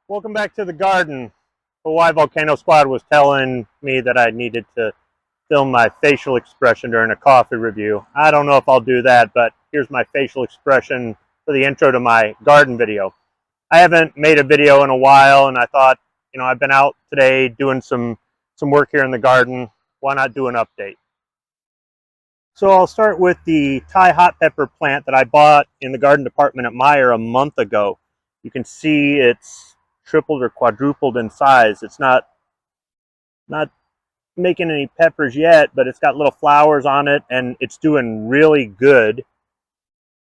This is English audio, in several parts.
Welcome back to the garden. Hawaii Volcano Squad was telling me that I needed to film my facial expression during a coffee review. I don't know if I'll do that, but here's my facial expression for the intro to my garden video. I haven't made a video in a while, and I thought, I've been out today doing some work here in the garden. Why not do an update? So I'll start with the Thai hot pepper plant that I bought in the garden department at Meijer a month ago. You can see it's tripled or quadrupled in size. It's not making any peppers yet, but it's got little flowers on it and it's doing really good.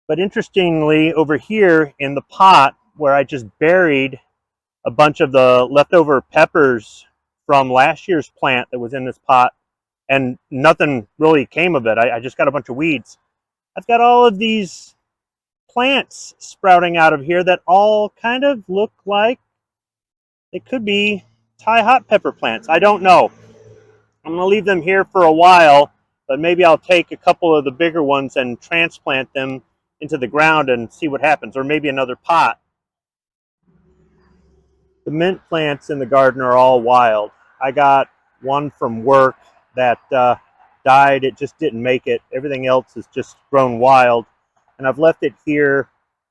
But interestingly, over here in the pot where I just buried a bunch of the leftover peppers from last year's plant that was in this pot, and nothing really came of it. I just got a bunch of weeds. I've got all of these plants sprouting out of here that all kind of look like they could be Thai hot pepper plants. I don't know. I'm going to leave them here for a while, but maybe I'll take a couple of the bigger ones and transplant them into the ground and see what happens, or maybe another pot. The mint plants in the garden are all wild. I got one from work that died. It just didn't make it. Everything else has just grown wild. And I've left it here,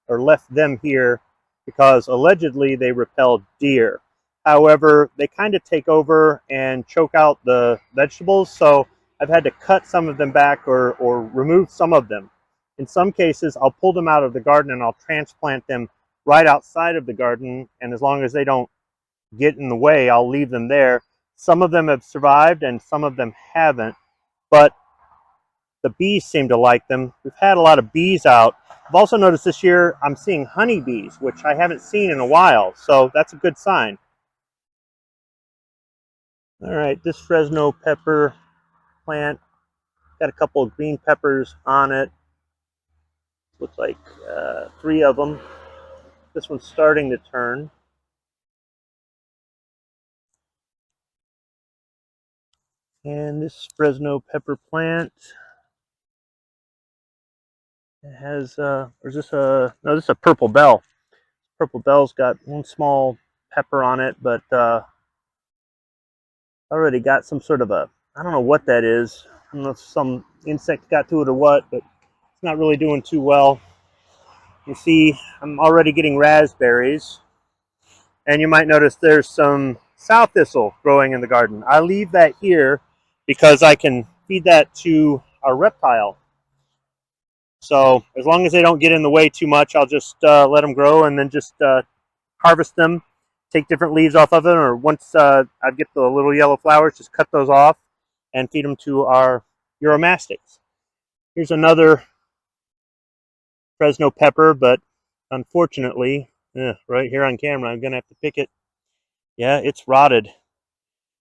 or left them here, because allegedly they repel deer. However, they kind of take over and choke out the vegetables, so I've had to cut some of them back or remove some of them. In some cases, I'll pull them out of the garden and I'll transplant them right outside of the garden, and as long as they don't get in the way, I'll leave them there. Some of them have survived and some of them haven't, but the bees seem to like them. We've had a lot of bees out. I've also noticed this year I'm seeing honeybees, which I haven't seen in a while, so that's a good sign. All right, this Fresno pepper plant got a couple of green peppers on it. Looks like 3 of them. This one's starting to turn. And this Fresno pepper plant has, or is this a, no, this is a purple bell. Purple bell's got one small pepper on it, but already got some sort of a, I don't know what that is. I don't know if some insect got to it or what, but it's not really doing too well. You see, I'm already getting raspberries. And you might notice there's some sow thistle growing in the garden. I leave that here because I can feed that to our reptile. So as long as they don't get in the way too much, I'll just let them grow and then just harvest them, take different leaves off of them, or once I get the little yellow flowers, just cut those off and feed them to our uromastics. Here's another Fresno pepper, but unfortunately, right here on camera, I'm going to have to pick it. Yeah, it's rotted.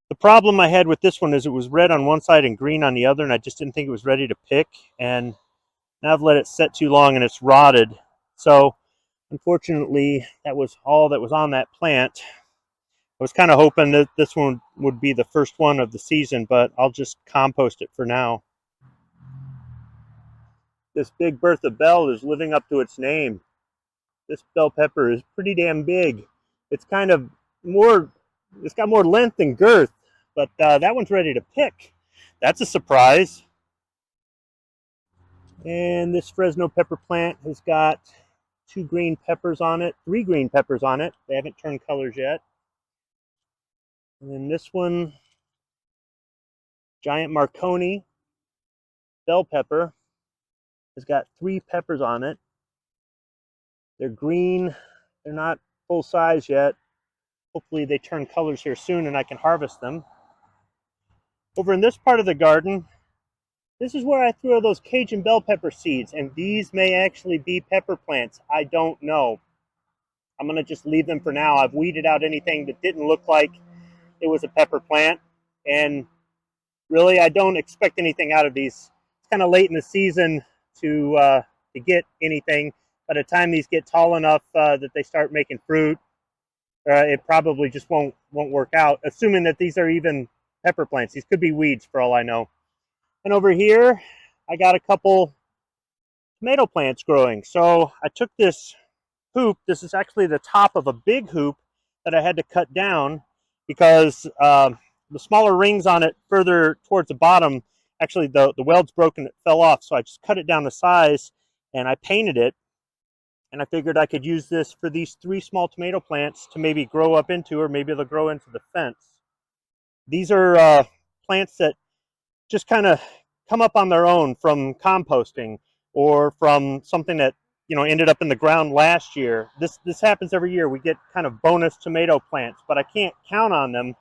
The problem I had with this one is it was red on one side and green on the other, and I just didn't think it was ready to pick. And now I've let it set too long and it's rotted. So unfortunately, that was all that was on that plant. I was kind of hoping that this one would be the first one of the season, but I'll just compost it for now. This big Bertha Bell is living up to its name. This bell pepper is pretty damn big. It's kind of more, it's got more length and girth, but that one's ready to pick. That's a surprise. And this Fresno pepper plant has got 2 green peppers on it, 3 green peppers on it. They haven't turned colors yet. And then this one, giant Marconi bell pepper, has got 3 peppers on it. They're green. They're not full size yet. Hopefully they turn colors here soon and I can harvest them. Over in this part of the garden, this is where I throw those Cajun bell pepper seeds, and these may actually be pepper plants. I don't know. I'm going to just leave them for now. I've weeded out anything that didn't look like it was a pepper plant, and really I don't expect anything out of these. It's kind of late in the season to get anything. By the time these get tall enough that they start making fruit, it probably just won't work out, assuming that these are even pepper plants. These could be weeds for all I know. And over here, I got a couple tomato plants growing. So I took this hoop. This is actually the top of a big hoop that I had to cut down because the smaller rings on it further towards the bottom, actually the weld's broken, it fell off. So I just cut it down to size and I painted it. And I figured I could use this for these 3 small tomato plants to maybe grow up into, or maybe they'll grow into the fence. These are plants that just kind of come up on their own from composting or from something that ended up in the ground last year. This happens every year. We get kind of bonus tomato plants, but I can't count on them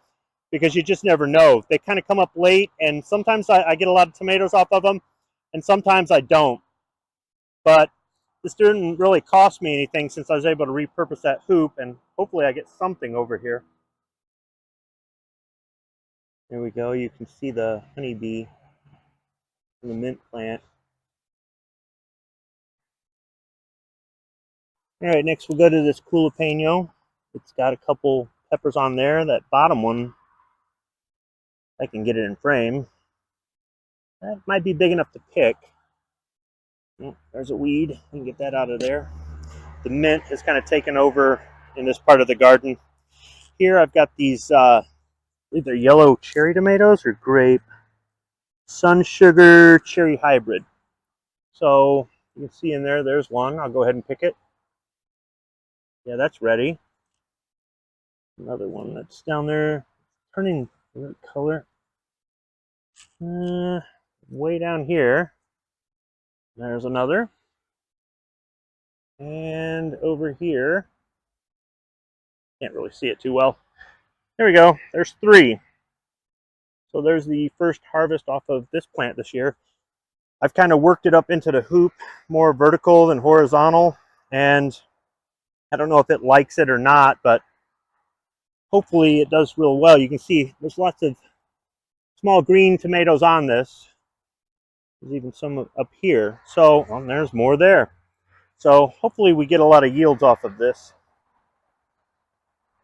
because you just never know. They kind of come up late, and sometimes I get a lot of tomatoes off of them, and sometimes I don't. But this didn't really cost me anything since I was able to repurpose that hoop, and hopefully I get something over here. There we go. You can see the honeybee in the mint plant. All right, next we'll go to this jalapeno. It's got a couple peppers on there. That bottom one, I can get it in frame. That might be big enough to pick. Oh, there's a weed. I can get that out of there. The mint has kind of taken over in this part of the garden. Here I've got these either yellow cherry tomatoes or grape sun sugar cherry hybrid. So you can see in there, there's one. I'll go ahead and pick it. Yeah, that's ready. Another one that's down there, turning color. Way down here. There's another. And over here, can't really see it too well. There we go. There's 3. So there's the first harvest off of this plant this year. I've kind of worked it up into the hoop, more vertical than horizontal. And I don't know if it likes it or not, but hopefully it does real well. You can see there's lots of small green tomatoes on this. There's even some up here. So there's more there. So hopefully we get a lot of yields off of this.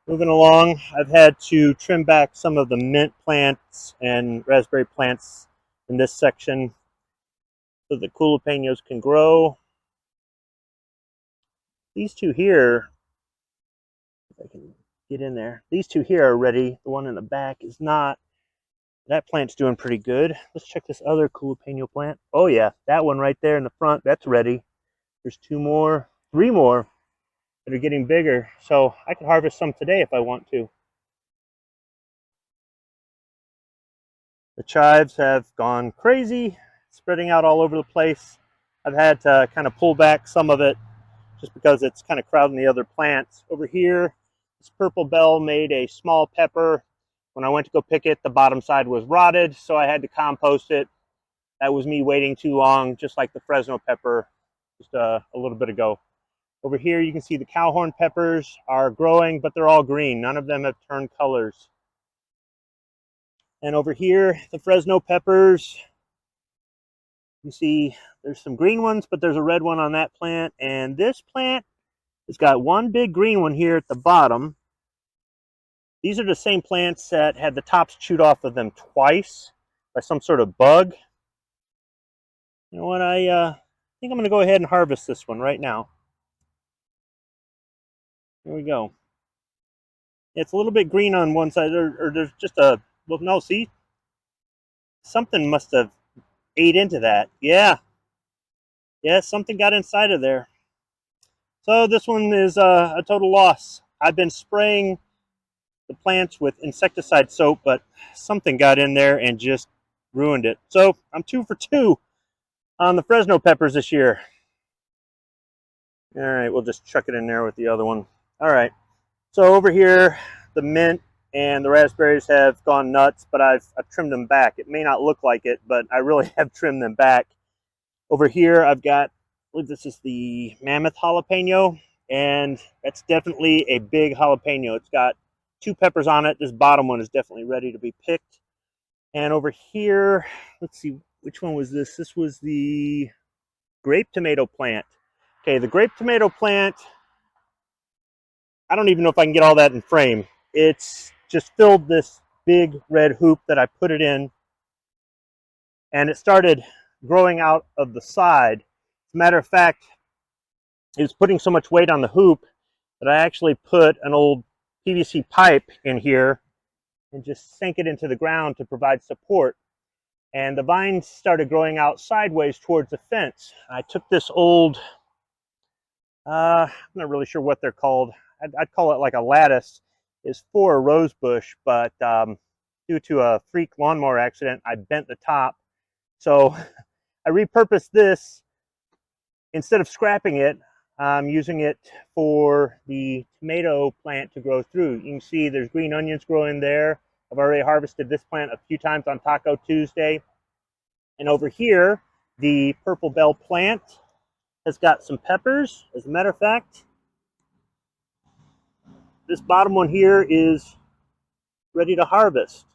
Moving along, I've had to trim back some of the mint plants and raspberry plants in this section so the jalapenos can grow. These 2 here, if I can get in there, these 2 here are ready. The one in the back is not. That plant's doing pretty good. Let's check this other jalapeno plant. Oh yeah, that one right there in the front, that's ready. There's 2 more, 3 more that are getting bigger. So I could harvest some today if I want to. The chives have gone crazy, spreading out all over the place. I've had to kind of pull back some of it just because it's kind of crowding the other plants. Over here, this purple bell made a small pepper. When I went to go pick it, the bottom side was rotted, so I had to compost it. That was me waiting too long, just like the Fresno pepper just a little bit ago. Over here, you can see the cowhorn peppers are growing, but they're all green. None of them have turned colors. And over here, the Fresno peppers, you see there's some green ones, but there's a red one on that plant. And this plant has got one big green one here at the bottom. These are the same plants that had the tops chewed off of them twice by some sort of bug. You know what, I think I'm going to go ahead and harvest this one right now. Here we go. It's a little bit green on one side, or there's just a, well, no, see? Something must have ate into that. Yeah, something got inside of there. So this one is a total loss. I've been spraying the plants with insecticide soap, but something got in there and just ruined it. So I'm 2 for 2 on the Fresno peppers this year. All right, we'll just chuck it in there with the other one. All right, so over here, the mint and the raspberries have gone nuts, but I've trimmed them back. It may not look like it, but I really have trimmed them back. Over here, I've got, I believe this is the mammoth jalapeno, and that's definitely a big jalapeno. It's got 2 peppers on it. This bottom one is definitely ready to be picked. And over here, let's see, which one was this? This was the grape tomato plant. Okay, the grape tomato plant, I don't even know if I can get all that in frame. It's just filled this big red hoop that I put it in, and it started growing out of the side. As a matter of fact, it was putting so much weight on the hoop that I actually put an old PVC pipe in here and just sank it into the ground to provide support. And the vines started growing out sideways towards the fence. I took this old, I'm not really sure what they're called. I'd call it like a lattice. It's for a rose bush, but due to a freak lawnmower accident, I bent the top. So I repurposed this. Instead of scrapping it, I'm using it for the tomato plant to grow through. You can see there's green onions growing there. I've already harvested this plant a few times on Taco Tuesday. And over here, the purple bell plant has got some peppers. As a matter of fact, this bottom one here is ready to harvest.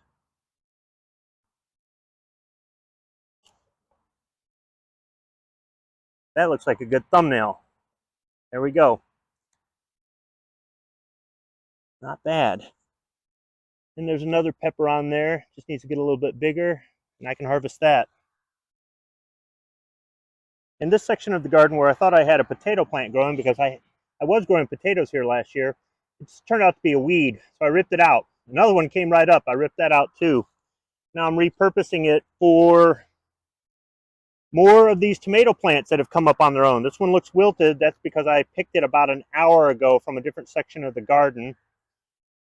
That looks like a good thumbnail. There we go. Not bad. And there's another pepper on there. Just needs to get a little bit bigger, and I can harvest that. In this section of the garden where I thought I had a potato plant growing, because I was growing potatoes here last year, it's turned out to be a weed, so I ripped it out. Another one came right up. I ripped that out too. Now I'm repurposing it for more of these tomato plants that have come up on their own. This one looks wilted. That's because I picked it about an hour ago from a different section of the garden.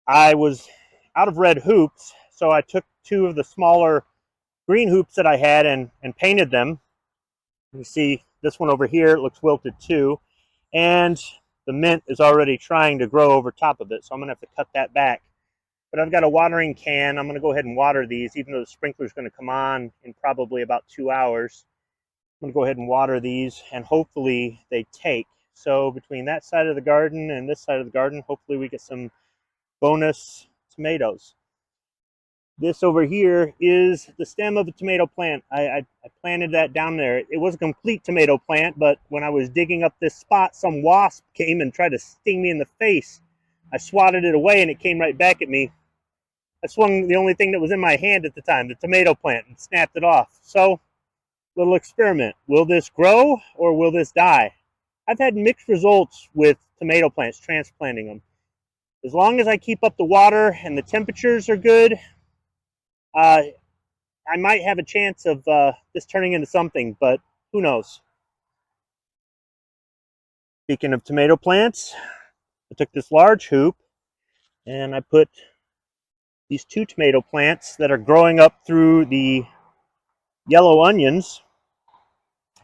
I was out of red hoops, so I took two of the smaller green hoops that I had and painted them. You see this one over here, it looks wilted too. And the mint is already trying to grow over top of it, so I'm gonna have to cut that back. But I've got a watering can. I'm gonna go ahead and water these, even though the sprinkler's gonna come on in probably about 2 hours. I'm gonna go ahead and water these, and hopefully they take. So between that side of the garden and this side of the garden, hopefully we get some bonus tomatoes. This over here is the stem of a tomato plant. I planted that down there. It was a complete tomato plant, but when I was digging up this spot, some wasp came and tried to sting me in the face. I swatted it away and it came right back at me. I swung the only thing that was in my hand at the time, the tomato plant, and snapped it off. So, little experiment. Will this grow or will this die? I've had mixed results with tomato plants, transplanting them. As long as I keep up the water and the temperatures are good, I might have a chance of this turning into something, but who knows? Speaking of tomato plants, I took this large hoop and I put these two tomato plants that are growing up through the yellow onions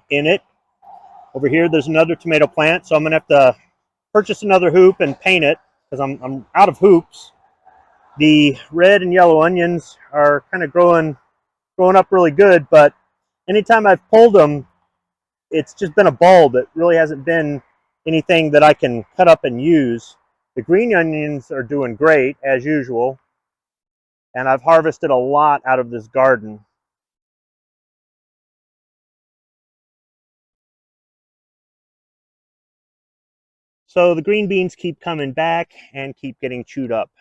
in it. Over here, there's another tomato plant, so I'm gonna have to purchase another hoop and paint it because I'm out of hoops. The red and yellow onions are kind of growing up really good, but anytime I've pulled them, it's just been a bulb. It really hasn't been anything that I can cut up and use. The green onions are doing great, as usual, and I've harvested a lot out of this garden. So the green beans keep coming back and keep getting chewed up.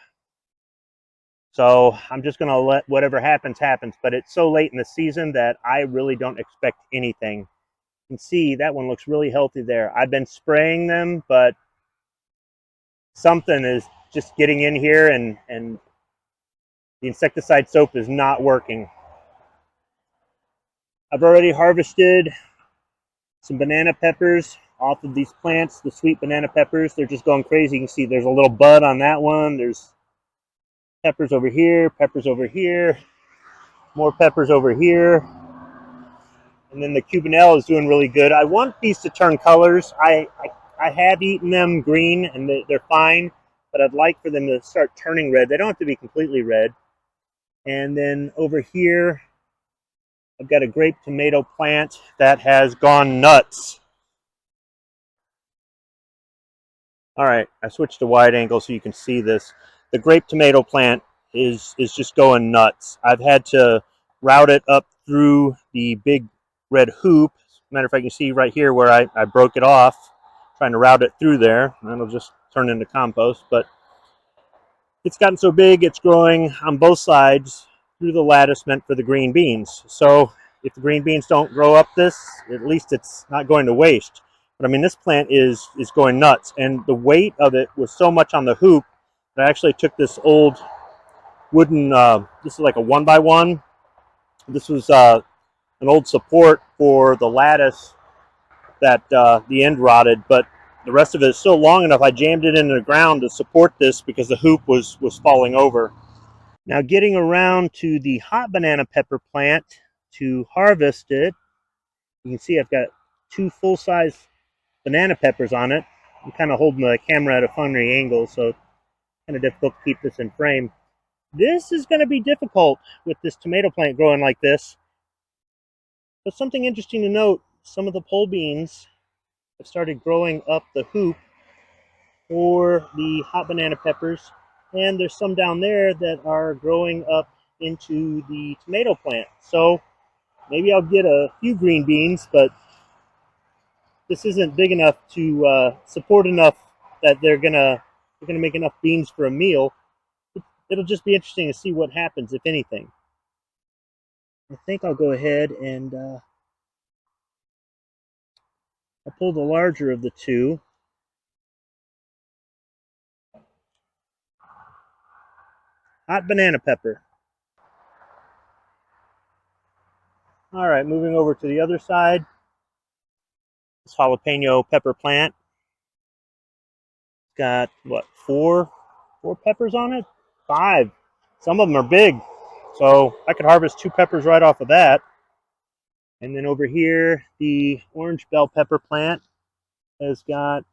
So I'm just going to let whatever happens, happens. But it's so late in the season that I really don't expect anything. You can see that one looks really healthy there. I've been spraying them, but something is just getting in here and the insecticide soap is not working. I've already harvested some banana peppers off of these plants, the sweet banana peppers. They're just going crazy. You can see there's a little bud on that one. There's peppers over here, more peppers over here. And then the cubanelle is doing really good. I want these to turn colors. I have eaten them green and they're fine, but I'd like for them to start turning red. They don't have to be completely red. And then over here, I've got a grape tomato plant that has gone nuts. All right, I switched to wide angle so you can see this. The grape tomato plant is just going nuts. I've had to route it up through the big red hoop. Matter of fact, you can see right here where I broke it off, trying to route it through there, and it'll just turn into compost. But it's gotten so big, it's growing on both sides through the lattice meant for the green beans. So if the green beans don't grow up this, at least it's not going to waste. But I mean, this plant is going nuts, and the weight of it was so much on the hoop I actually took this old wooden, this is like a 1x1. This was an old support for the lattice that the end rotted, but the rest of it is still long enough. I jammed it into the ground to support this because the hoop was falling over. Now getting around to the hot banana pepper plant to harvest it, you can see I've got 2 full-size banana peppers on it. I'm kind of holding the camera at a funny angle, so it's kind of difficult to keep this in frame. This is going to be difficult with this tomato plant growing like this. But something interesting to note, some of the pole beans have started growing up the hoop for the hot banana peppers, and there's some down there that are growing up into the tomato plant. So maybe I'll get a few green beans, but this isn't big enough to support enough that they're gonna make enough beans for a meal. It'll just be interesting to see what happens, if anything. I think I'll go ahead and I'll pull the larger of the two. Hot banana pepper. All right, moving over to the other side. This jalapeno pepper plant. It's got, what, four peppers on it? 5. Some of them are big. So I could harvest 2 peppers right off of that. And then over here, the orange bell pepper plant has got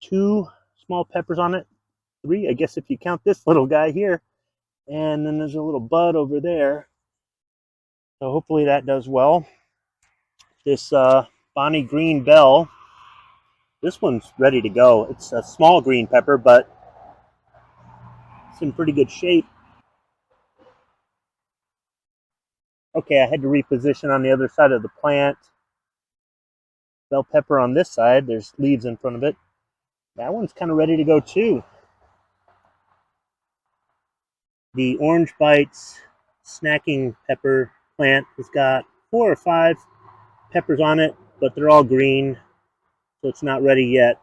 2 small peppers on it. 3, I guess, if you count this little guy here. And then there's a little bud over there. So hopefully that does well. This Bonnie Green Bell, this one's ready to go. It's a small green pepper, but it's in pretty good shape. Okay, I had to reposition on the other side of the plant. Bell pepper on this side, there's leaves in front of it. That one's kind of ready to go too. The Orange Bites snacking pepper plant has got 4 or 5 peppers on it, but they're all green, so it's not ready yet.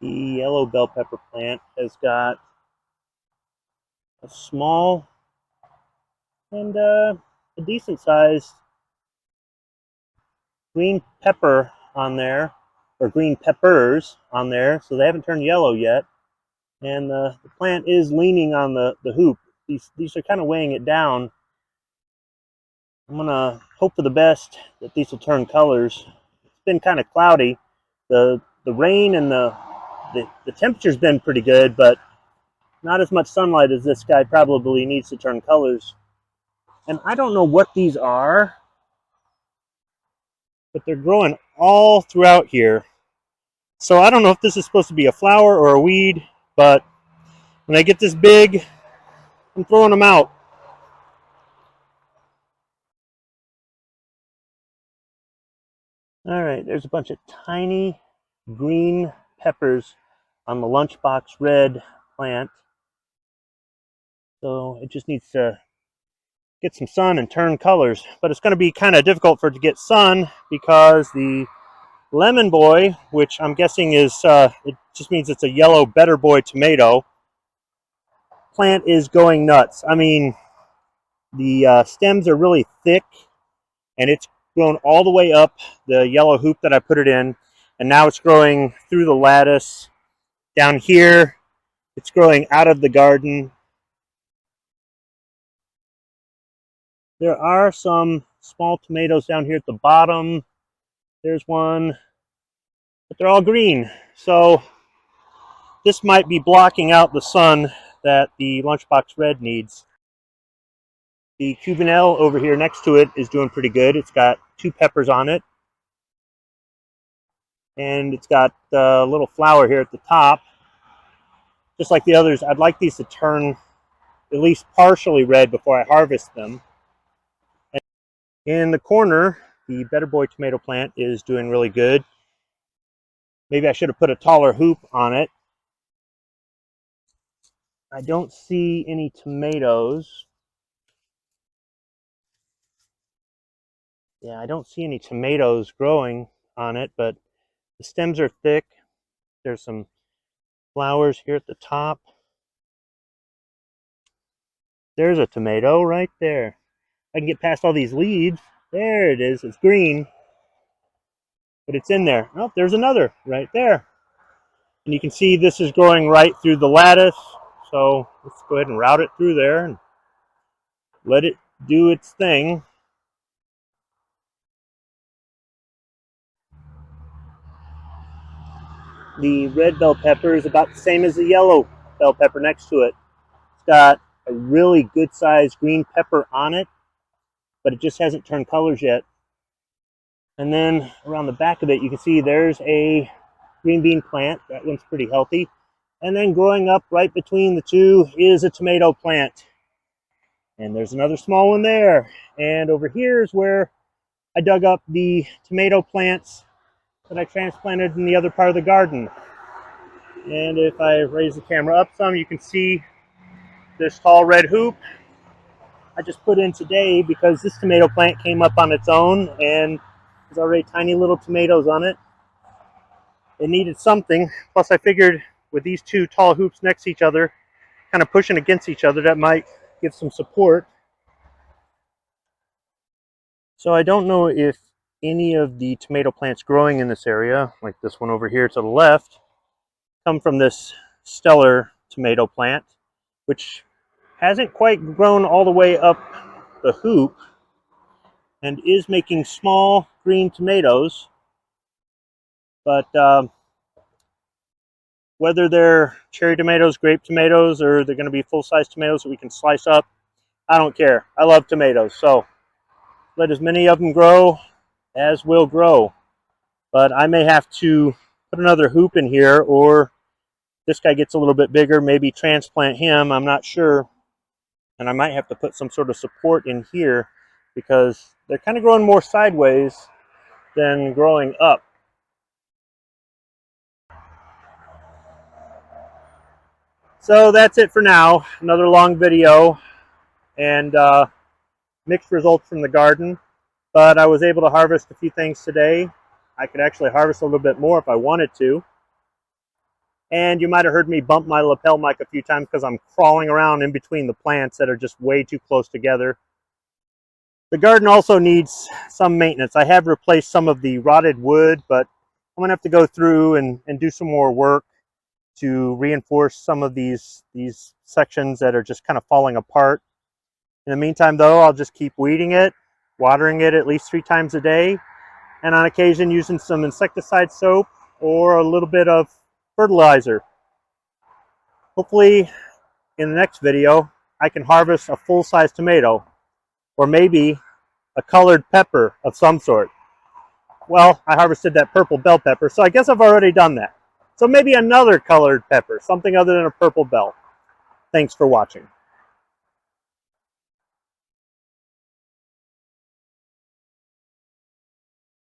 The yellow bell pepper plant has got a small and a decent sized green pepper on there, or green peppers on there, so they haven't turned yellow yet. And the plant is leaning on the hoop. These are kind of weighing it down. I'm gonna hope for the best that these will turn colors. It's been kind of cloudy. The rain and the temperature's been pretty good, but not as much sunlight as this guy probably needs to turn colors. And I don't know what these are, but they're growing all throughout here. So I don't know if this is supposed to be a flower or a weed, but when they get this big, I'm throwing them out. All right, there's a bunch of tiny green peppers on the lunchbox red plant. So it just needs to get some sun and turn colors. But it's going to be kind of difficult for it to get sun because the lemon boy, which I'm guessing is, it just means it's a yellow better boy tomato, plant is going nuts. I mean, the stems are really thick, and it's grown all the way up the yellow hoop that I put it in, and now it's growing through the lattice. Down here, it's growing out of the garden. There are some small tomatoes down here at the bottom. There's one, but they're all green. So this might be blocking out the sun that the lunchbox red needs. The Cubanelle over here next to it is doing pretty good. It's got 2 peppers on it. And it's got a little flower here at the top. Just like the others, I'd like these to turn at least partially red before I harvest them. And in the corner, the Better Boy tomato plant is doing really good. Maybe I should have put a taller hoop on it. I don't see any tomatoes. Yeah, I don't see any tomatoes growing on it, but the stems are thick. There's some flowers here at the top. There's a tomato right there. I can get past all these leaves. There it is. It's green, but it's in there. Oh, there's another right there. And you can see this is growing right through the lattice. So let's go ahead and route it through there and let it do its thing. The red bell pepper is about the same as the yellow bell pepper next to it. It's got a really good sized green pepper on it, but it just hasn't turned colors yet. And then around the back of it, you can see there's a green bean plant. That one's pretty healthy. And then growing up right between the two is a tomato plant. And there's another small one there. And over here is where I dug up the tomato plants that I transplanted in the other part of the garden. And if I raise the camera up some, you can see this tall red hoop I just put in today because this tomato plant came up on its own and there's already tiny little tomatoes on it. It needed something. Plus I figured with these two tall hoops next to each other, kind of pushing against each other, that might give some support. So I don't know if any of the tomato plants growing in this area, like this one over here to the left, come from this stellar tomato plant, which hasn't quite grown all the way up the hoop and is making small green tomatoes. But whether they're cherry tomatoes, grape tomatoes, or they're going to be full-size tomatoes that we can slice up, I don't care. I love tomatoes, so let as many of them grow as will grow. But I may have to put another hoop in here, or this guy gets a little bit bigger, maybe transplant him, I'm not sure. And I might have to put some sort of support in here because they're kind of growing more sideways than growing up. So that's it for now. Another long video and mixed results from the garden. But I was able to harvest a few things today. I could actually harvest a little bit more if I wanted to. And you might have heard me bump my lapel mic a few times because I'm crawling around in between the plants that are just way too close together. The garden also needs some maintenance. I have replaced some of the rotted wood, but I'm going to have to go through and do some more work to reinforce some of these sections that are just kind of falling apart. In the meantime, though, I'll just keep weeding it, watering it at least 3 times a day, and on occasion using some insecticide soap or a little bit of fertilizer. Hopefully, in the next video, I can harvest a full-size tomato, or maybe a colored pepper of some sort. Well, I harvested that purple bell pepper, so I guess I've already done that. So maybe another colored pepper, something other than a purple bell. Thanks for watching.